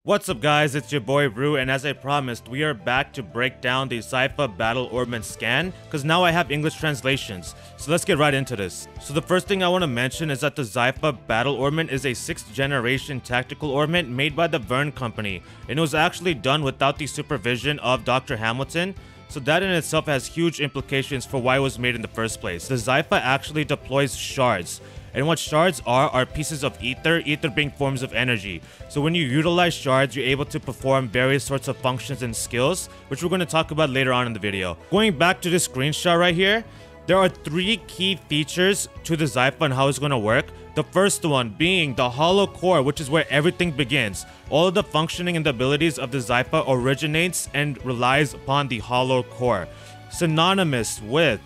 What's up guys, it's your boy Rue, and as I promised, we are back to break down the Xipha Battle Orbment scan, because now I have English translations. So let's get right into this. So the first thing I want to mention is that the Xipha Battle Orbment is a 6th generation tactical orbment made by the Verne Company, and it was actually done without the supervision of Dr. Hamilton. So that in itself has huge implications for why it was made in the first place. The Xipha actually deploys shards. And what shards are pieces of ether being forms of energy. So when you utilize shards, you're able to perform various sorts of functions and skills, which we're going to talk about later on in the video. Going back to this screenshot right here, there are 3 key features to the Xipha and how it's going to work. The first one being the hollow core, which is where everything begins. All of the functioning and the abilities of the Xipha originates and relies upon the hollow core. Synonymous with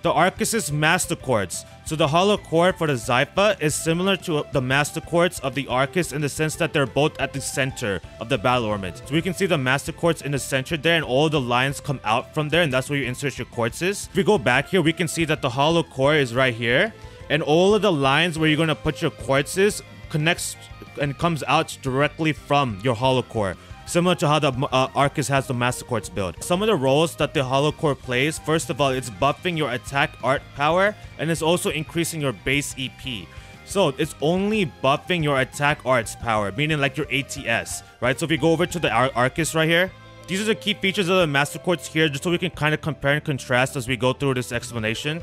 the Arcus's Master Quartz. So the hollow core for the Xipha is similar to the Master Quartz of the Arcus in the sense that they're both at the center of the Battle Orbment. So we can see the Master Quartz in the center there, and all the lines come out from there, and that's where you insert your quartzes. If we go back here, we can see that the hollow core is right here, and all of the lines where you're going to put your quartzes connects and comes out directly from your hollow core. Similar to how the Arcus has the Master Quartz build. Some of the roles that the hollow core plays, first of all, it's buffing your attack art power, and it's also increasing your base EP. So it's only buffing your attack arts power, meaning like your ATS, right? So if you go over to the Arcus right here, these are the key features of the Master Quartz here, just so we can kind of compare and contrast as we go through this explanation.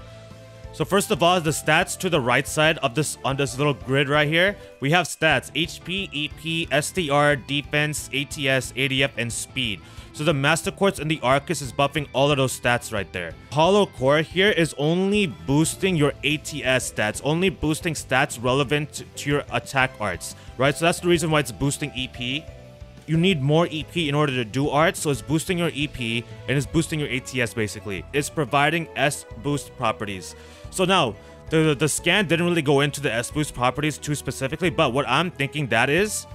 So first of all, the stats to the right side of this on this little grid right here, we have stats: HP, EP, STR, defense, ATS, ADF, and speed. So the Master Quartz and the Arcus is buffing all of those stats right there. Hollow core here is only boosting your ATS stats, only boosting stats relevant to your attack arts, right? So that's the reason why it's boosting EP. You need more EP in order to do art, so it's boosting your EP and it's boosting your ATS basically. It's providing S boost properties. So now, the scan didn't really go into the S boost properties too specifically, but what I'm thinking that is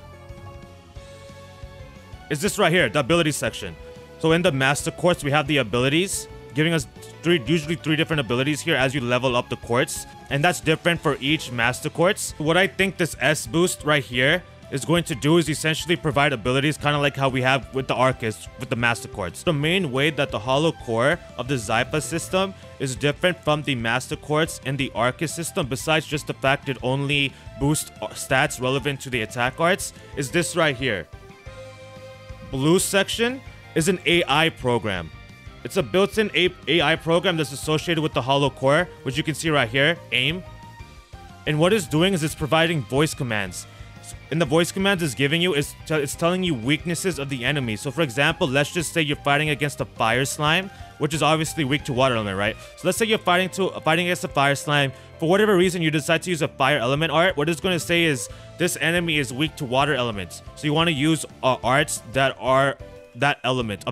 this right here, the ability section. So in the Master Quartz, we have the abilities, giving us usually three different abilities here as you level up the quartz, and that's different for each Master Quartz. What I think this S boost right here is going to do is essentially provide abilities kind of like how we have with the Arcus with the Master Quartz. The main way that the hollow core of the Xipha system is different from the Master Quartz and the Arcus system, besides just the fact it only boosts stats relevant to the attack arts, is this right here. Blue section is an AI program. It's a built-in AI program that's associated with the hollow core, which you can see right here, AIM. And what it's doing is it's providing voice commands. And the voice commands it's giving you is it's telling you weaknesses of the enemy. So for example, let's just say you're fighting against a fire slime, which is obviously weak to water element, right? So let's say you're fighting against a fire slime. For whatever reason, you decide to use a fire element art. What it's going to say is this enemy is weak to water elements. So you want to use arts that are that element.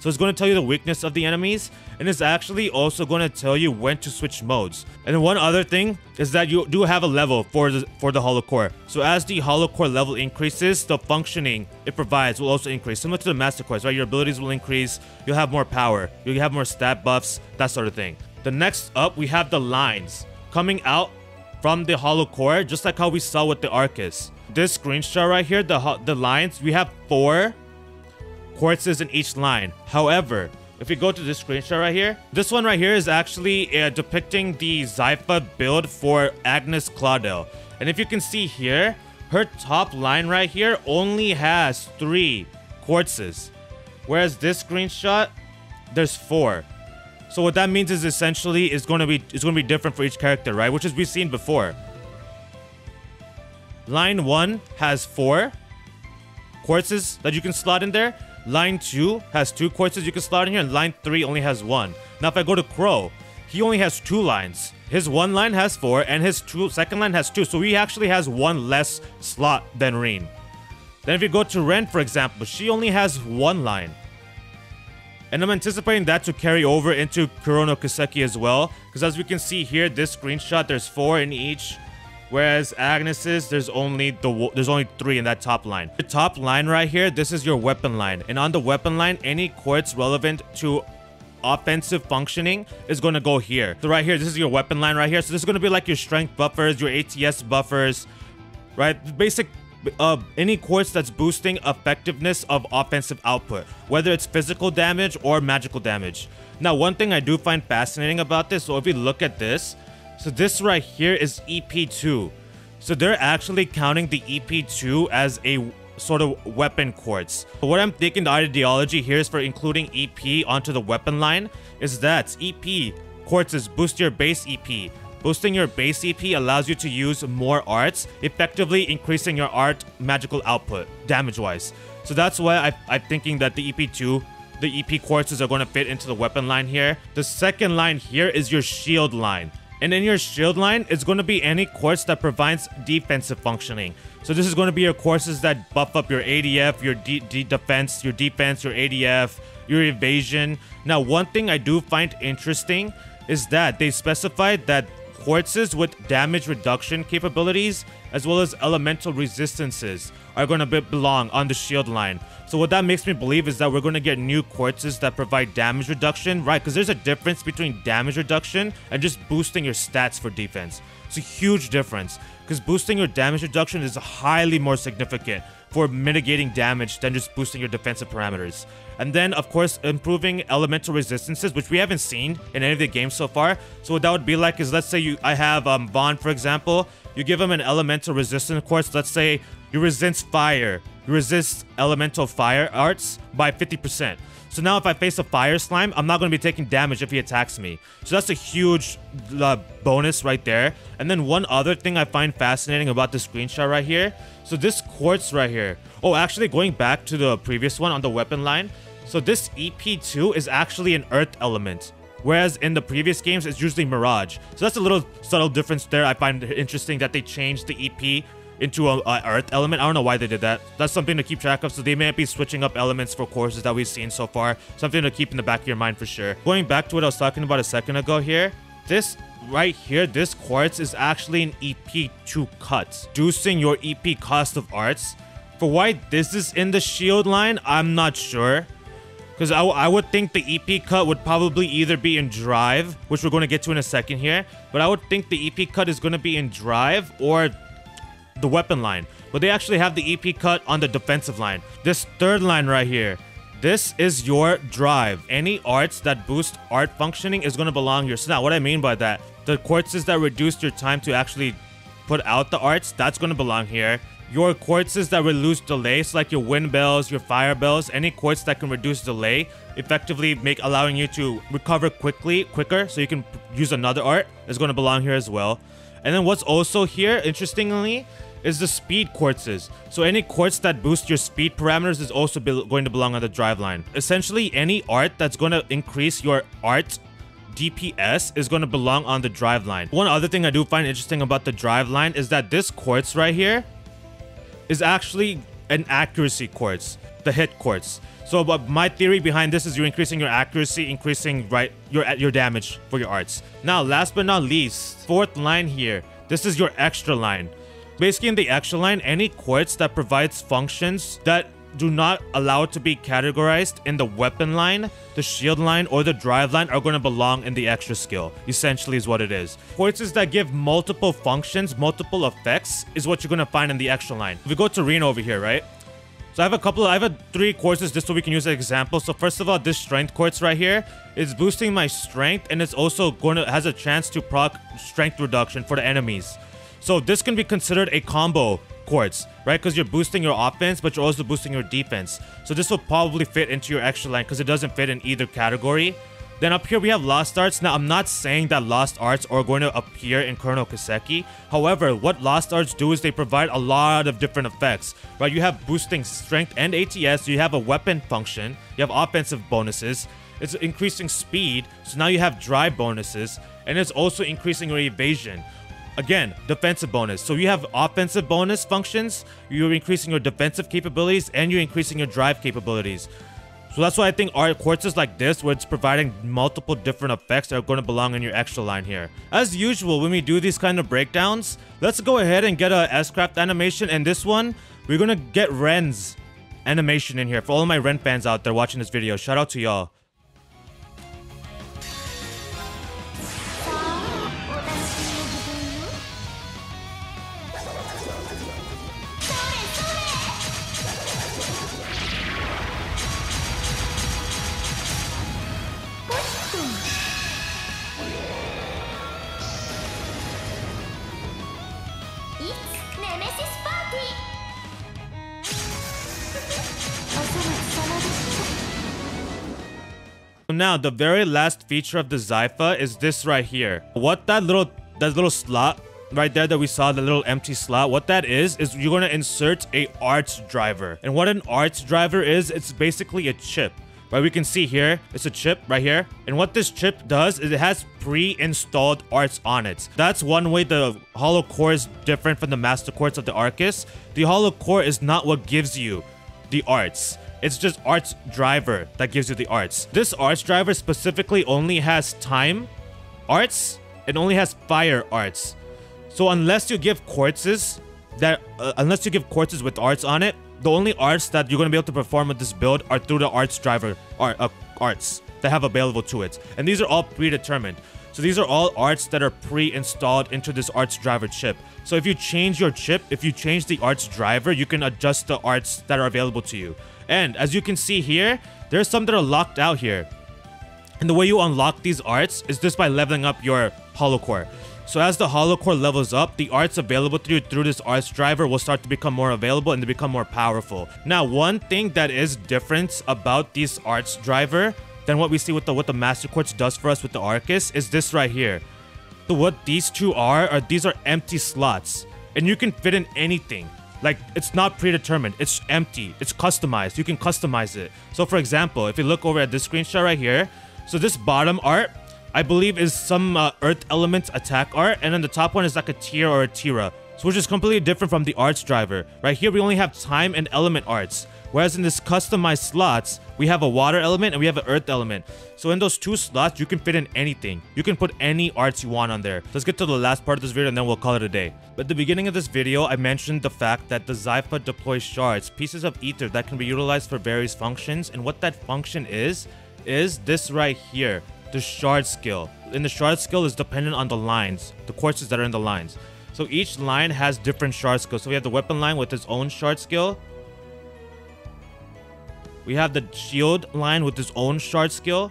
So it's going to tell you the weakness of the enemies, and it's actually also going to tell you when to switch modes. And one other thing is that you do have a level for the hollow core. So as the hollow core level increases, the functioning it provides will also increase, similar to the Master Quartz, right? Your abilities will increase, you'll have more power, you'll have more stat buffs, that sort of thing. The next up, we have the lines coming out from the hollow core, just like how we saw with the Arcus. This screenshot right here, the lines, we have 4 quartzes in each line. However, if we go to this screenshot right here, this one right here is actually depicting the Xipha build for Agnes Claudel. And if you can see here, her top line right here only has 3 quartzes, whereas this screenshot, there's 4. So what that means is essentially it's going to be different for each character, right? Which is we've seen before. Line 1 has 4 quartzes that you can slot in there. Line 2 has 2 quartzes you can slot in here, and line 3 only has 1. Now if I go to Kuro, he only has 2 lines. His one line has 4, and his second line has 2, so he actually has 1 less slot than Rin. Then if you go to Ren, for example, she only has 1 line. And I'm anticipating that to carry over into Kuro no Kiseki as well, because as we can see here, this screenshot, there's 4 in each. Whereas Agnes's, there's only 3 in that top line. The top line right here, this is your weapon line. And on the weapon line, any quartz relevant to offensive functioning is going to go here. So right here, this is your weapon line right here. So this is going to be like your strength buffers, your ATS buffers, right? Basic any quartz that's boosting effectiveness of offensive output, whether it's physical damage or magical damage. Now, one thing I do find fascinating about this, so if we look at this, so this right here is EP2. So they're actually counting the EP2 as a sort of weapon quartz. But what I'm thinking the ideology here is for including EP onto the weapon line is that EP quartzes boost your base EP. Boosting your base EP allows you to use more arts, effectively increasing your art magical output, damage-wise. So that's why I'm thinking that the EP2, the EP quartzes are going to fit into the weapon line here. The second line here is your shield line. And in your shield line, it's going to be any quartz that provides defensive functioning. So this is going to be your quartzes that buff up your ADF, your defense, your ADF, your evasion. Now, one thing I do find interesting is that they specified that quartzes with damage reduction capabilities as well as elemental resistances are going to belong on the shield line. So what that makes me believe is that we're going to get new quartzes that provide damage reduction, right? Because there's a difference between damage reduction and just boosting your stats for defense. It's a huge difference because boosting your damage reduction is highly more significant for mitigating damage than just boosting your defensive parameters. And then, of course, improving elemental resistances, which we haven't seen in any of the games so far. So what that would be like is, let's say I have Vaughn, for example. You give him an elemental resistance quartz. Let's say you resist fire. You resist elemental fire arts by 50%. So now if I face a fire slime, I'm not going to be taking damage if he attacks me. So that's a huge bonus right there. And then one other thing I find fascinating about the screenshot right here. So this quartz right here. Oh, actually going back to the previous one on the weapon line. So this EP2 is actually an earth element. Whereas in the previous games, it's usually Mirage. So that's a little subtle difference there. I find it interesting that they changed the EP into a earth element. I don't know why they did that. That's something to keep track of. So they may be switching up elements for courses that we've seen so far. Something to keep in the back of your mind for sure. Going back to what I was talking about a second ago here. This right here, this quartz is actually an EP2 cut, reducing your EP cost of arts. For why this is in the shield line, I'm not sure. Because I would think the EP cut would probably either be in Drive, which we're going to get to in a second here. But I would think the EP cut is going to be in Drive or the weapon line. But they actually have the EP cut on the defensive line. This third line right here, this is your Drive. Any arts that boost art functioning is going to belong here. So now what I mean by that, the quartzes that reduce your time to actually put out the arts, that's going to belong here. Your quartzes that reduce delays, like your wind bells, your fire bells, any quartz that can reduce delay, effectively allowing you to recover quicker, so you can use another art, is going to belong here as well. And then what's also here, interestingly, is the speed quartzes. So any quartz that boosts your speed parameters is also going to belong on the drive line. Essentially, any art that's going to increase your art DPS is going to belong on the drive line. One other thing I do find interesting about the drive line is that this quartz right here is actually an accuracy quartz, the hit quartz. So my theory behind this is you're increasing your accuracy, increasing your damage for your arts. Now, last but not least, fourth line here. This is your extra line. Basically, in the extra line, any quartz that provides functions that do not allow it to be categorized in the weapon line, the shield line, or the drive line are going to belong in the extra skill, essentially is what it is. Quartzes that give multiple functions, multiple effects, is what you're going to find in the extra line. If we go to Reno over here, right? So I have 3 quartzes just so we can use an example. So first of all, this strength quartz right here is boosting my strength, and it's also has a chance to proc strength reduction for the enemies. So this can be considered a combo quartz, right? Because you're boosting your offense, but you're also boosting your defense. So this will probably fit into your extra line because it doesn't fit in either category. Then up here we have Lost Arts. Now, I'm not saying that Lost Arts are going to appear in Colonel Kiseki. However, what Lost Arts do is they provide a lot of different effects, right? You have boosting strength and ATS. You have a weapon function. You have offensive bonuses. It's increasing speed. So now you have drive bonuses. And it's also increasing your evasion. Again, defensive bonus. So you have offensive bonus functions, you're increasing your defensive capabilities, and you're increasing your drive capabilities. So that's why I think art quartzes like this, where it's providing multiple different effects that are going to belong in your extra line here. As usual, when we do these kind of breakdowns, let's go ahead and get a S-Craft animation. And this one, we're going to get Ren's animation in here. For all of my Ren fans out there watching this video, shout out to y'all. Now, the very last feature of the Xipha is this right here. What that little slot right there that we saw, the little empty slot, what that is you're going to insert a arts driver. And what an arts driver is, it's basically a chip. Right, we can see here, it's a chip right here. And what this chip does is it has pre-installed arts on it. That's one way the hollow core is different from the master quartz of the Arcus. The hollow core is not what gives you the arts. It's just arts driver that gives you the arts. This arts driver specifically only has time arts. It only has fire arts. So unless you give quartzes with arts on it, the only arts that you're going to be able to perform with this build are through the arts driver arts that have available to it. And these are all predetermined. So these are all arts that are pre-installed into this arts driver chip. So if you change your chip, if you change the arts driver, you can adjust the arts that are available to you. And as you can see here, there's some that are locked out here. And the way you unlock these arts is just by leveling up your hollow core. So as the hollow core levels up, the arts available to you through this arts driver will start to become more available and to become more powerful. Now, one thing that is different about these arts driver than what we see with the master quartz does for us with the Arcus is this right here. So what these two are these are empty slots, and you can fit in anything. Like, it's not predetermined, it's empty, it's customized, you can customize it. So for example, if you look over at this screenshot right here, so this bottom art, I believe is some earth element attack art, and then the top one is like a tier or a tira, so which is completely different from the arts driver. Right here we only have time and element arts, whereas in this customized slots we have a water element and we have an earth element. So in those two slots you can fit in anything. You can put any arts you want on there. Let's get to the last part of this video and then we'll call it a day. At the beginning of this video I mentioned the fact that the Xipha deploys shards, pieces of ether that can be utilized for various functions, and what that function is this right here. The shard skill. And the shard skill is dependent on the lines, the quartzes that are in the lines. So each line has different shard skills. So we have the weapon line with its own shard skill. We have the shield line with its own shard skill.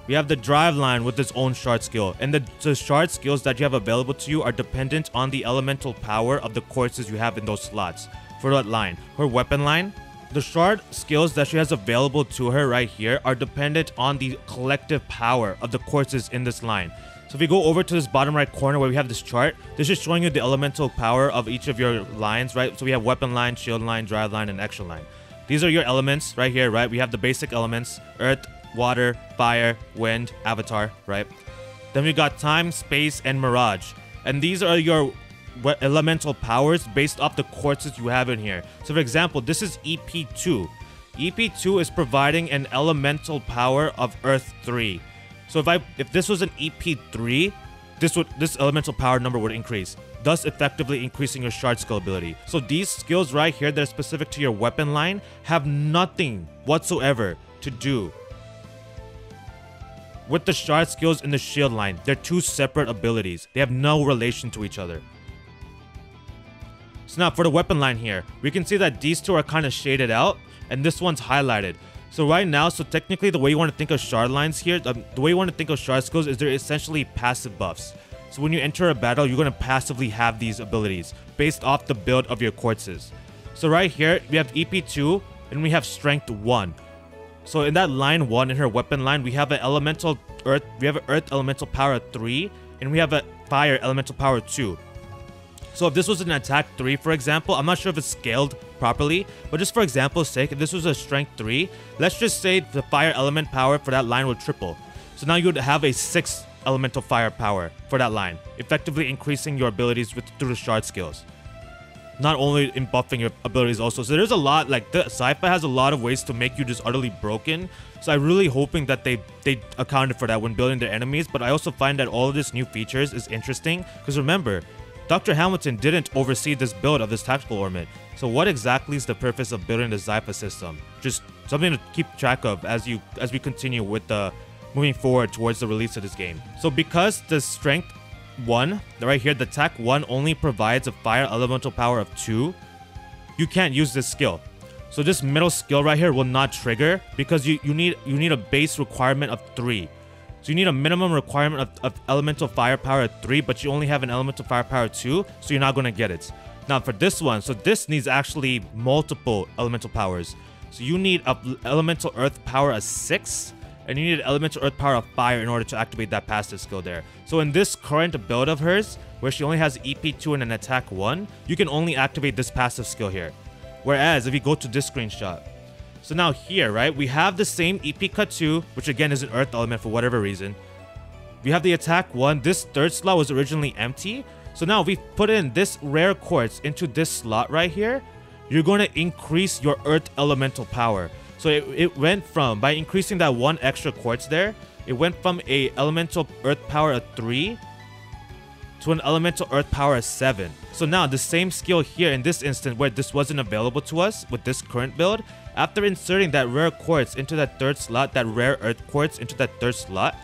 We have the drive line with its own shard skill. And the shard skills that you have available to you are dependent on the elemental power of the quartzes you have in those slots. For that line, her weapon line, the shard skills that she has available to her right here are dependent on the collective power of the quartzes in this line. So if we go over to this bottom right corner where we have this chart, this is showing you the elemental power of each of your lines, right? So we have weapon line, shield line, drive line, and extra line. These are your elements right here, right? We have the basic elements: earth, water, fire, wind, avatar, right? Then we got time, space, and mirage. And these are your elemental powers based off the quartzes you have in here. So for example, this is EP2. EP2 is providing an elemental power of Earth 3. So if this was an EP3, this elemental power number would increase, thus effectively increasing your shard skill ability. So these skills right here that are specific to your weapon line have nothing whatsoever to do with the shard skills in the shield line. They're two separate abilities. They have no relation to each other. So now for the weapon line here, we can see that these two are kind of shaded out and this one's highlighted. So right now, so technically the way you want to think of shard lines here, the way you want to think of shard skills is they're essentially passive buffs. So when you enter a battle, you're going to passively have these abilities based off the build of your quartzes. So right here, we have EP2 and we have strength 1. So in that line 1 in her weapon line, we have an elemental earth, we have an earth elemental power 3, and we have a fire elemental power 2. So if this was an attack 3, for example, I'm not sure if it's scaled properly, but just for example's sake, if this was a strength 3, let's just say the fire element power for that line would triple. So now you would have a 6 elemental fire power for that line, effectively increasing your abilities through the shard skills. Not only in buffing your abilities also. So there's a lot, like the Xipha has a lot of ways to make you just utterly broken. So I'm really hoping that they accounted for that when building their enemies. But I also find that all of this new features is interesting, because remember, Dr. Hamilton didn't oversee this build of this tactical orbment. So what exactly is the purpose of building the Xipha system? Just something to keep track of as we continue with the moving forward towards the release of this game. So because the strength 1 right here, the attack 1 only provides a fire elemental power of 2, you can't use this skill. So this middle skill right here will not trigger because you need a base requirement of 3. So you need a minimum requirement of elemental firepower at 3, but you only have an elemental firepower 2, so you're not going to get it. Now for this one, so this needs actually multiple elemental powers. So you need a elemental earth power of 6, and you need an elemental earth power of fire in order to activate that passive skill there. So in this current build of hers, where she only has EP 2 and an attack 1, you can only activate this passive skill here. Whereas if you go to this screenshot, so now here, right, we have the same EP cut 2, which again is an earth element for whatever reason. We have the attack 1. This third slot was originally empty. So now we put in this rare quartz into this slot right here. You're going to increase your earth elemental power. So it went from, by increasing that 1 extra quartz there, it went from a elemental earth power of 3 to an elemental earth power of 7. So now the same skill here in this instance where this wasn't available to us with this current build, after inserting that rare quartz into that third slot, that rare earth quartz into that third slot,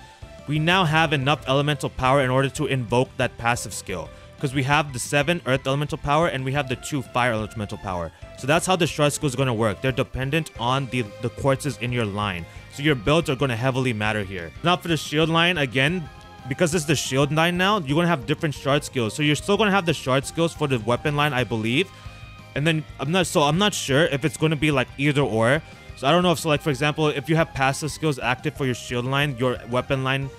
we now have enough elemental power in order to invoke that passive skill. Because we have the 7 earth elemental power and we have the 2 fire elemental power. So that's how the shard skill is going to work. They're dependent on the quartzes in your line. So your builds are going to heavily matter here. Now for the shield line, again, because this is the shield line now, you're going to have different shard skills. So you're still going to have the shard skills for the weapon line, I believe. And then I'm not sure if it's going to be like either or. So I don't know if, so like for example, if you have passive skills active for your shield line, your weapon line,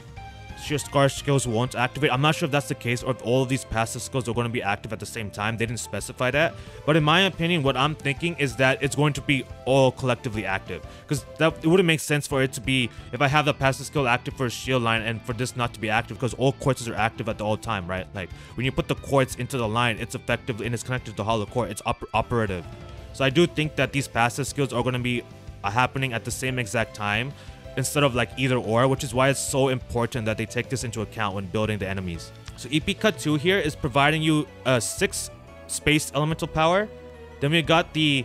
your scar skills won't activate. I'm not sure if that's the case or if all of these passive skills are going to be active at the same time. They didn't specify that. But in my opinion, what I'm thinking is that it's going to be all collectively active. Because it wouldn't make sense for it to be, if I have the passive skill active for a shield line and for this not to be active, because all quartzes are active at the all time, right? Like when you put the quartz into the line, it's effective and it's connected to the hollow core. It's operative. So I do think that these passive skills are going to be happening at the same exact time, instead of like either or, which is why it's so important that they take this into account when building the enemies. So EP Cut 2 here is providing you 6 space elemental power. Then we got these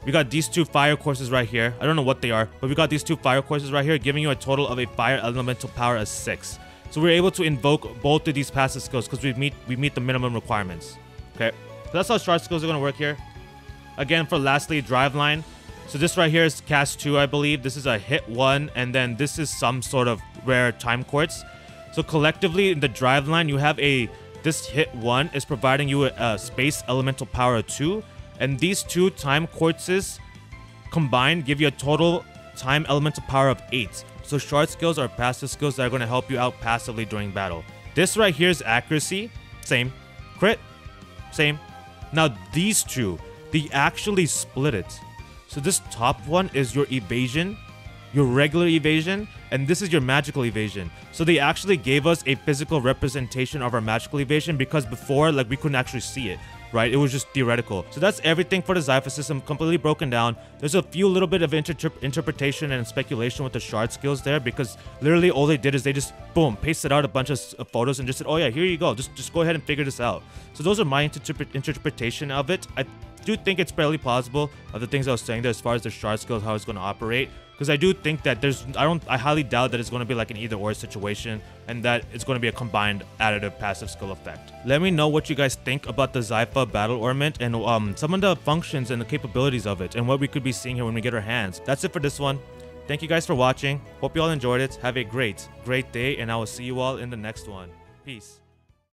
2 fire courses right here. I don't know what they are, but we got these 2 fire courses right here, giving you a total of a fire elemental power of 6. So we're able to invoke both of these passive skills because we meet the minimum requirements. Okay, so that's how shard skills are going to work here. Again, for lastly, drive line. So this right here is cast 2, I believe. This is a hit 1, and then this is some sort of rare time quartz. So collectively in the drive line, you have this hit 1 is providing you a space elemental power of 2, and these 2 time quartzes combined give you a total time elemental power of 8. So shard skills are passive skills that are going to help you out passively during battle. This right here is accuracy, same. Crit, same. Now these 2, they actually split it. So this top one is your evasion, your regular evasion, and this is your magical evasion. So they actually gave us a physical representation of our magical evasion, because before, like, we couldn't actually see it, right? It was just theoretical. So that's everything for the Xipha system, completely broken down. There's a few little bit of interpretation and speculation with the shard skills there, because literally all they did is they just, boom, pasted out a bunch of photos and just said, oh yeah, here you go. Just go ahead and figure this out. So those are my interpretation of it. I do think it's fairly plausible of the things I was saying there as far as the shard skills, how it's going to operate, because I do think that I highly doubt that it's going to be like an either or situation, and that it's going to be a combined additive passive skill effect. Let me know what you guys think about the Xipha battle ornament and some of the functions and the capabilities of it and what we could be seeing here when we get our hands. That's it for this one. Thank you guys for watching. Hope you all enjoyed it. Have a great day, and I will see you all in the next one. Peace.